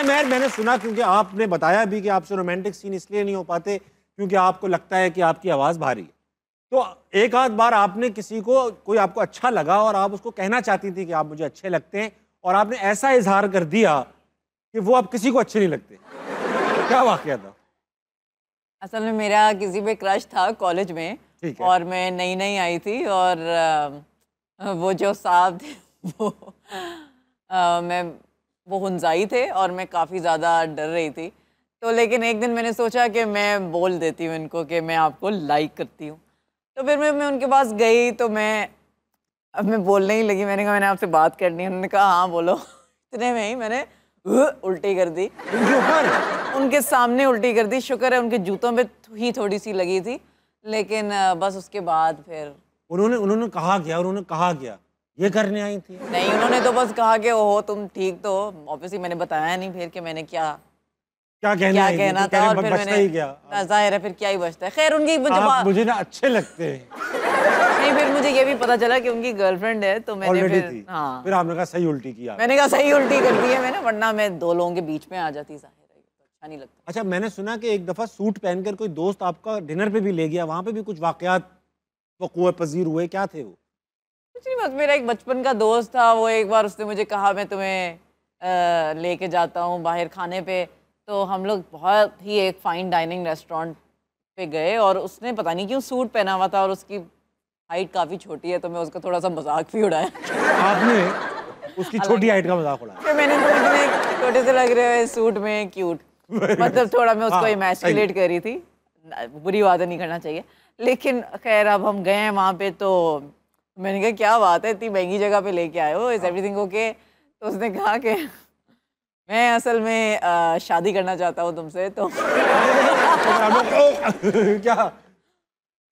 मैं मैंने सुना, क्योंकि आपने बताया भी कि आपसे रोमांटिक सीन इसलिए नहीं हो पाते क्योंकि आपको लगता है कि आपकी आवाज़ भारी है। तो एक आध बार आपने किसी को, कोई आपको अच्छा लगा और आप उसको कहना चाहती थी कि आप मुझे अच्छे लगते हैं, और आपने ऐसा इजहार कर दिया कि वो आप किसी को अच्छे नहीं लगते, तो क्या वाकया था? असल में मेरा किसी पे क्रश था कॉलेज में, और मैं नई नई आई थी, और वो जो साहब थे वो हुंजाई थे और मैं काफ़ी ज़्यादा डर रही थी। तो लेकिन एक दिन मैंने सोचा कि मैं बोल देती हूँ इनको कि मैं आपको लाइक करती हूँ। तो फिर मैं उनके पास गई, तो अब मैं बोलने ही लगी। मैंने कहा मैंने आपसे बात करनी है। उन्होंने कहा हाँ बोलो। इतने में ही मैंने उल्टी कर दी, उनके सामने उल्टी कर दी। शुक्र है उनके जूतों पे ही थोड़ी सी लगी थी, लेकिन बस उसके बाद फिर उन्होंने कहा क्या, उन्होंने कहा क्या, ये करने आई थी? नहीं, उन्होंने तो बस कहा कि ओहो तुम ठीक तो हो। ऑब्वियसली मैंने बताया नहीं फिर कि मैंने क्या कहना था, और फिर मैंने जाहिर है फिर क्या ही बचता है। खैर उनकी मुझे ना अच्छे लगते हैं। नहीं, फिर मुझे ये भी पता चला कि उनकी गर्लफ्रेंड है, तो मैंने फिर आपने कहा सही उल्टी किया। मैंने कहा सही उल्टी कर दी है मैंने, वरना मैं दो लोगों के बीच में आ जाती, जाहिर है तो अच्छा नहीं लगता। अच्छा, मैंने सुना कि एक दफा सूट पहनकर कोई दोस्त आपका डिनर पे भी ले गया, वहां पे भी कुछ वाकयात वक़ूअ पज़ीर हुए, क्या थे वो? कुछ नहीं, बस मेरा एक बचपन का दोस्त था। वो एक बार उसने मुझे कहा मैं तुम्हें लेके जाता हूँ बाहर खाने पे। तो हम लोग बहुत ही एक फ़ाइन डाइनिंग रेस्टोरेंट पे गए, और उसने पता नहीं क्यों सूट पहना हुआ था, और उसकी हाइट काफ़ी छोटी है, तो मैं उसका थोड़ा सा मजाक भी उड़ाया। आपने उसकी छोटी हाइट का मजाक उड़ाया? फिर मैंने इतने छोटे से लग रहे हैं सूट में, क्यूट, मतलब थोड़ा मैं उसको इमेजिनेट कर रही थी। बुरी बातें नहीं करना चाहिए, लेकिन खैर अब हम गए हैं वहाँ पे, तो मैंने कहा क्या बात है, इतनी महंगी जगह पे लेके आए हो, इज एवरीथिंग ओके? तो उसने कहा कि मैं असल में शादी करना चाहता हूँ तुमसे। तो क्या?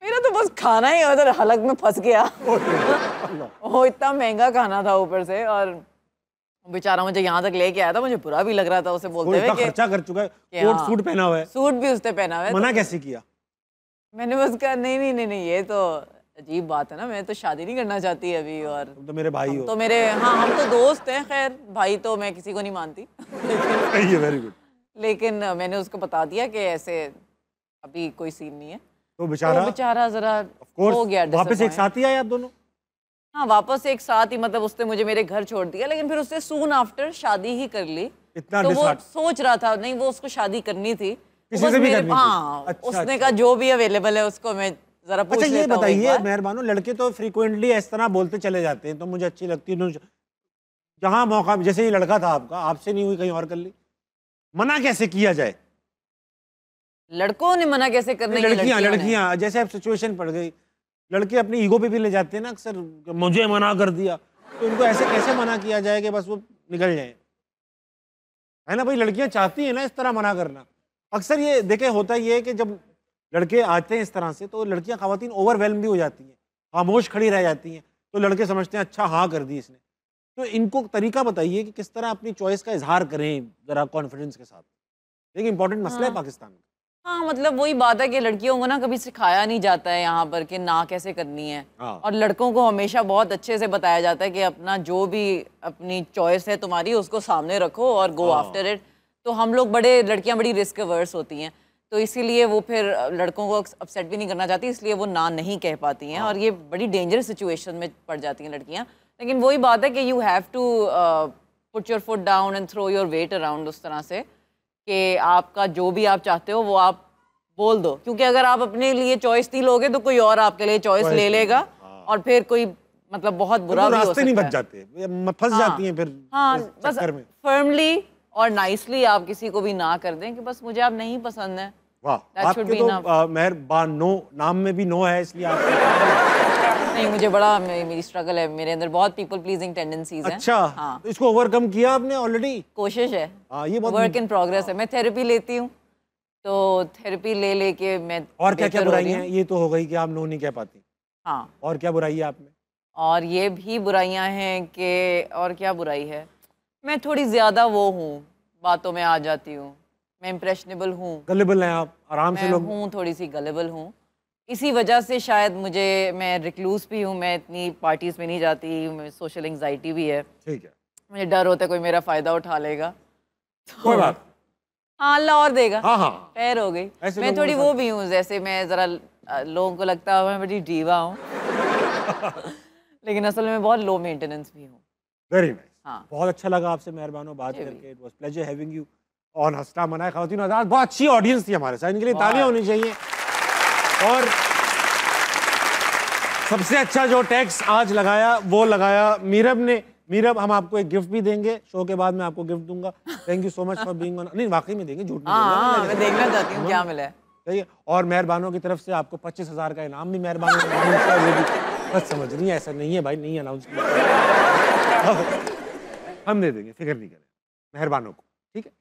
मेरा तो बस खाना ही उधर हलक में फंस गया। वो इतना महंगा खाना था ऊपर से, और बेचारा मुझे यहाँ तक लेके आया था। मुझे बुरा भी लग रहा था उसे बोलते हुए कि खर्चा कर चुका है, कोट सूट पहना हुआ है, सूट भी उसने पहना हुआ है। मना कैसे किया? मैंने बस कहा नहीं, ये तो अजीब बात है ना, मैं तो शादी नहीं करना चाहती अभी, और तुम तो मेरे भाई हो। तो हम तो दोस्त हैं। खैर भाई तो मैं किसी को नहीं मानती। Very good. लेकिन मैंने उसको बता दिया कि ऐसे अभी कोई सीन नहीं है। तो बेचारा जरा हो गया। वापस एक साथ ही आए आप दोनों? हाँ, वापस एक साथ ही, मतलब उसने मुझे मेरे घर छोड़ दिया, लेकिन फिर उसने सून आफ्टर शादी ही कर ली। इतना तो वो सोच रहा था, नहीं वो उसको शादी करनी थी, किसी से भी करनी थी। हाँ, उसने कहा जो भी अवेलेबल है उसको मैं जरा पूछ लेता हूं। अच्छा, ये बताइए मेहरबानो, लड़के तो फ्रीक्वेंटली इस तरह बोलते चले जाते हैं, तो मुझे अच्छी लगती है, जहां मौका, जैसे ये लड़का था आपका, आपसे नहीं हुई कहीं और कर ली, मना कैसे किया जाए? लड़कों ने मना कैसे करने? लड़कियां जैसे अब सिचुएशन पड़ गई, लड़के अपनी ईगो पे भी ले जाते हैं ना अक्सर, मुझे मना कर दिया, तो इनको ऐसे कैसे मना किया जाए कि बस वो निकल जाए, है ना भाई? लड़कियां चाहती हैं ना इस तरह मना करना। अक्सर ये देखे होता ये है कि जब लड़के आते हैं इस तरह से, तो लड़कियां ख़वातीन ओवरवेल्म भी हो जाती हैं, खामोश खड़ी रह जाती हैं, तो लड़के समझते हैं अच्छा हाँ कर दी इसने। तो इनको तरीका बताइए कि किस तरह अपनी चॉइस का इजहार करें ज़रा कॉन्फिडेंस के साथ। एक इंपॉर्टेंट मसला है पाकिस्तान में। हाँ, मतलब वही बात है कि लड़कियों को ना कभी सिखाया नहीं जाता है यहाँ पर कि ना कैसे करनी है, और लड़कों को हमेशा बहुत अच्छे से बताया जाता है कि अपना जो भी अपनी चॉइस है तुम्हारी, उसको सामने रखो और गो आफ्टर इट। तो हम लोग लड़कियाँ बड़ी रिस्क अवर्स होती हैं, तो इसीलिए वो फिर लड़कों को अपसेट भी नहीं करना चाहती, इसलिए वो ना नहीं कह पाती हैं, और ये बड़ी डेंजरस सिचुएशन में पड़ जाती हैं लड़कियाँ। लेकिन वही बात है कि you have to put your foot down and throw your weight around, उस तरह से कि आपका जो भी आप चाहते हो वो आप बोल दो, क्योंकि अगर आप अपने लिए चॉइस नहीं लोगे तो कोई और आपके लिए चॉइस ले लेगा, और फिर कोई मतलब बहुत बुरा भी हो सकता है। नहीं बच जाते, फंस जाती हैं फिर। हाँ, बस फर्मली और नाइसली आप किसी को भी ना कर दें कि बस मुझे आप नहीं पसंद है। वाह, आपके तो मेहरबान नो, नाम में भी नो है, इसलिए आप नहीं, मुझे बड़ा मेरी स्ट्रगल है, मेरे अंदर बहुत पीपल प्लीजिंग टेंडेंसीज हैं। अच्छा, हाँ, तो इसको ओवरकम किया आपने ऑलरेडी? कोशिश है, ये बहुत वर्क इन प्रोग्रेस है। मैं थेरेपी लेती हूँ, तो थेरेपी ले लेके मैं और क्या क्या बुराइयां हैं? ये तो हो गई कि आप नो नहीं कह पाती। हाँ, और क्या बुराई है आप में? और ये भी बुराइयां हैं कि, और क्या बुराई है, मैं थोड़ी ज्यादा वो हूँ, बातों में आ जाती हूँ, मैं इम्प्रेशनेबल हूँ। गलेबल हैं आप, आराम से लोग? हूँ, थोड़ी सी गलेबल हूँ, इसी वजह से शायद मैं रिक्लूस भी हूँ, मैं इतनी पार्टीज में नहीं जाती, मैं सोशल एंग्जाइटी भी है। ठीक है, मुझे डर होता है कोई मेरा फ़ायदा उठा लेगा, कोई बात। हाँ, अल्लाह और देगा। हाँ हाँ, खैर हो गई। ऐसे मैं लोगों थोड़ी के वो भी हूँ, जैसे मैं जरा लोगों को लगता है मैं बड़ी डीवा हूँ लेकिन असल में बहुत लो मेंटेनेंस भी हूँ। Very nice. हाँ। बहुत अच्छा लगा आपसे मेहरबानो बात मुझे भी। करके। It was pleasure having you on हस्ता मनाए खवातीन आज़ाद। बहुत अच्छी ऑडियंस थी हमारे साथ, इनके लिए तालियां होनी चाहिए। और सबसे अच्छा जो टैक्स आज लगाया वो लगाया मीरब ने। मीरब, हम आपको एक गिफ्ट भी देंगे शो के बाद, मैं आपको गिफ्ट दूंगा। Thank you so much for being on. नहीं, वाकई में देंगे, झूठ नहीं बोल रहा हाँ, मैं देखना चाहती हूँ क्या मिला है। सही है। और मेहरबानों की तरफ से आपको 25,000 का इनाम भी मेहरबानों ने अनाउंस किया, वो भी बस समझ रही है, ऐसा नहीं है भाई, नहीं अनाउंस किया। हम दे देंगे, फिक्र नहीं करें मेहरबानों को, ठीक है।